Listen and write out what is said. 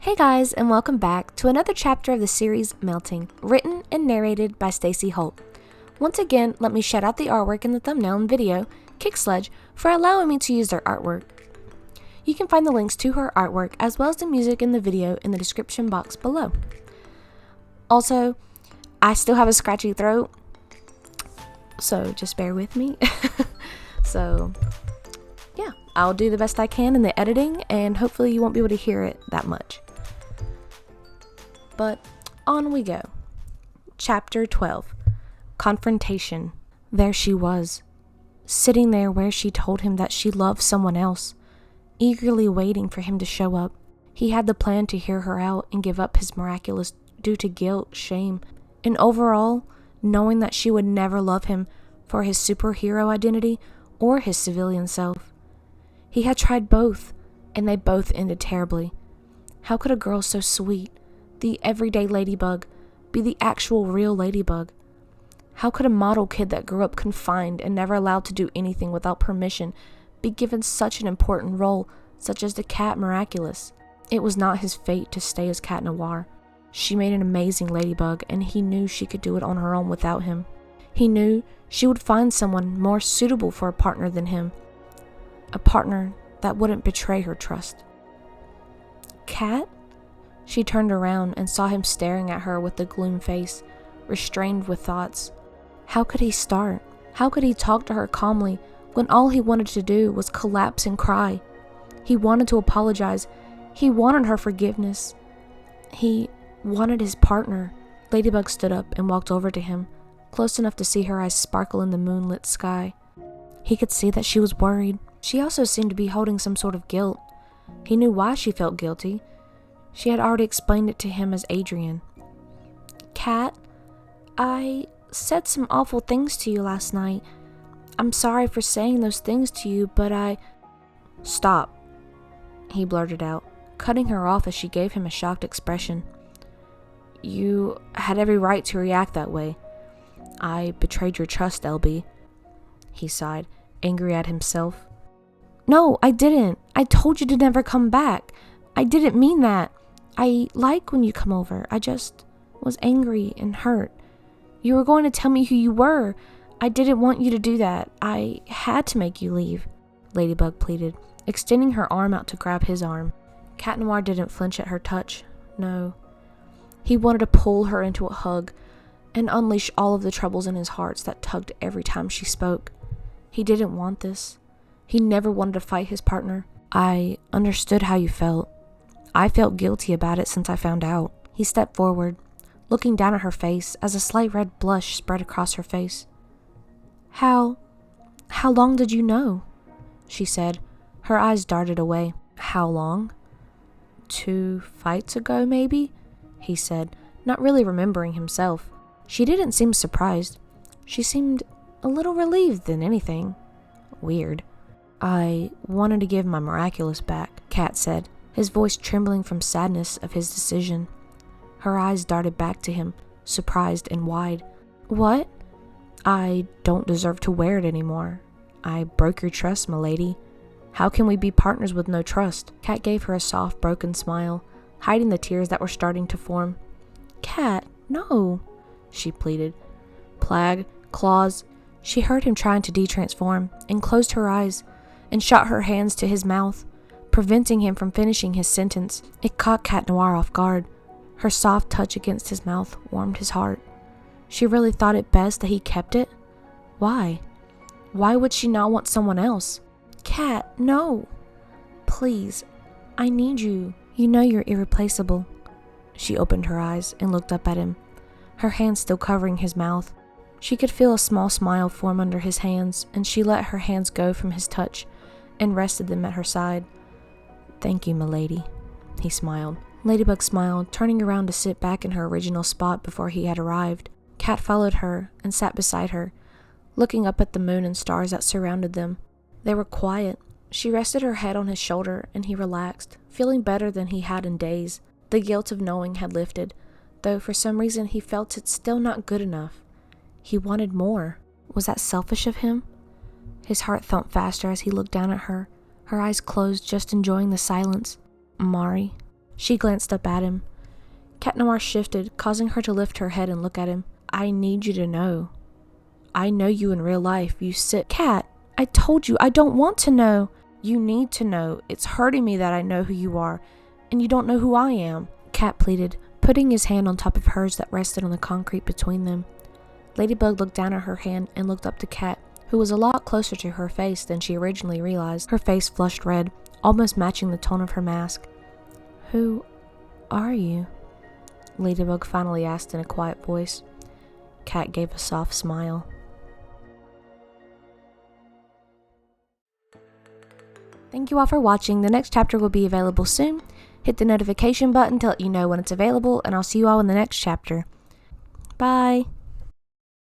Hey guys, and welcome back to another chapter of the series Melting, written and narrated by Stacey Holt. Once again, let me shout out the artwork in the thumbnail and video, Kicksledge, for allowing me to use their artwork. You can find the links to her artwork as well as the music in the video in the description box below. Also, I still have a scratchy throat, so just bear with me. So, yeah, I'll do the best I can in the editing, and hopefully you won't be able to hear it that much. But on we go. Chapter 12. Confrontation. There she was, sitting there where she told him that she loved someone else, eagerly waiting for him to show up. He had the plan to hear her out and give up his Miraculous due to guilt, shame, and overall, knowing that she would never love him for his superhero identity or his civilian self. He had tried both, and they both ended terribly. How could a girl so sweet, the everyday Ladybug, be the actual real Ladybug? How could a model kid that grew up confined and never allowed to do anything without permission be given such an important role such as the cat Miraculous? It was not his fate to stay as Cat Noir. She made an amazing Ladybug, and he knew she could do it on her own without him. He knew she would find someone more suitable for a partner than him. A partner that wouldn't betray her trust. Cat? She turned around and saw him staring at her with a gloom face, restrained with thoughts. How could he start? How could he talk to her calmly when all he wanted to do was collapse and cry? He wanted to apologize. He wanted her forgiveness. He wanted his partner. Ladybug stood up and walked over to him, close enough to see her eyes sparkle in the moonlit sky. He could see that she was worried. She also seemed to be holding some sort of guilt. He knew why she felt guilty. She had already explained it to him as Adrian. Cat, I said some awful things to you last night. I'm sorry for saying those things to you, but I... Stop, he blurted out, cutting her off as she gave him a shocked expression. You had every right to react that way. I betrayed your trust, LB. He sighed, angry at himself. No, I didn't. I told you to never come back. I didn't mean that. I like when you come over. I just was angry and hurt. You were going to tell me who you were. I didn't want you to do that. I had to make you leave, Ladybug pleaded, extending her arm out to grab his arm. Cat Noir didn't flinch at her touch. No. He wanted to pull her into a hug and unleash all of the troubles in his heart that tugged every time she spoke. He didn't want this. He never wanted to fight his partner. I understood how you felt. I felt guilty about it since I found out. He stepped forward, looking down at her face as a slight red blush spread across her face. How long did you know? She said. Her eyes darted away. How long? 2 fights ago, maybe? He said, not really remembering himself. She didn't seem surprised. She seemed a little relieved than anything. Weird. I wanted to give my Miraculous back, Cat said, his voice trembling from sadness of his decision. Her eyes darted back to him, surprised and wide. What? I don't deserve to wear it anymore. I broke your trust, milady. How can we be partners with no trust? Cat gave her a soft, broken smile, hiding the tears that were starting to form. Cat, no, she pleaded. Plague, claws. She heard him trying to de-transform and closed her eyes and shot her hands to his mouth, preventing him from finishing his sentence. It caught Cat Noir off guard. Her soft touch against his mouth warmed his heart. She really thought it best that he kept it? Why? Why would she not want someone else? Cat, no. Please, I need you. You know you're irreplaceable. She opened her eyes and looked up at him, her hands still covering his mouth. She could feel a small smile form under his hands, and she let her hands go from his touch and rested them at her side. Thank you, milady, he smiled. Ladybug smiled, turning around to sit back in her original spot before he had arrived. Cat followed her and sat beside her, looking up at the moon and stars that surrounded them. They were quiet. She rested her head on his shoulder, and he relaxed, feeling better than he had in days. The guilt of knowing had lifted, though for some reason he felt it still not good enough. He wanted more. Was that selfish of him? His heart thumped faster as he looked down at her, her eyes closed, just enjoying the silence. Mari, She glanced up at him. Cat Noir shifted, causing her to lift her head and look at him. I need you to know. I know you in real life. You sit. Cat, I told you I don't want to know. You need to know. It's hurting me that I know who you are, and you don't know who I am. Cat pleaded, putting his hand on top of hers that rested on the concrete between them. Ladybug looked down at her hand and looked up to Cat, who was a lot closer to her face than she originally realized. Her face flushed red, almost matching the tone of her mask. Who are you? Ladybug finally asked in a quiet voice. Cat gave a soft smile. Thank you all for watching. The next chapter will be available soon. Hit the notification button to let you know when it's available, and I'll see you all in the next chapter. Bye!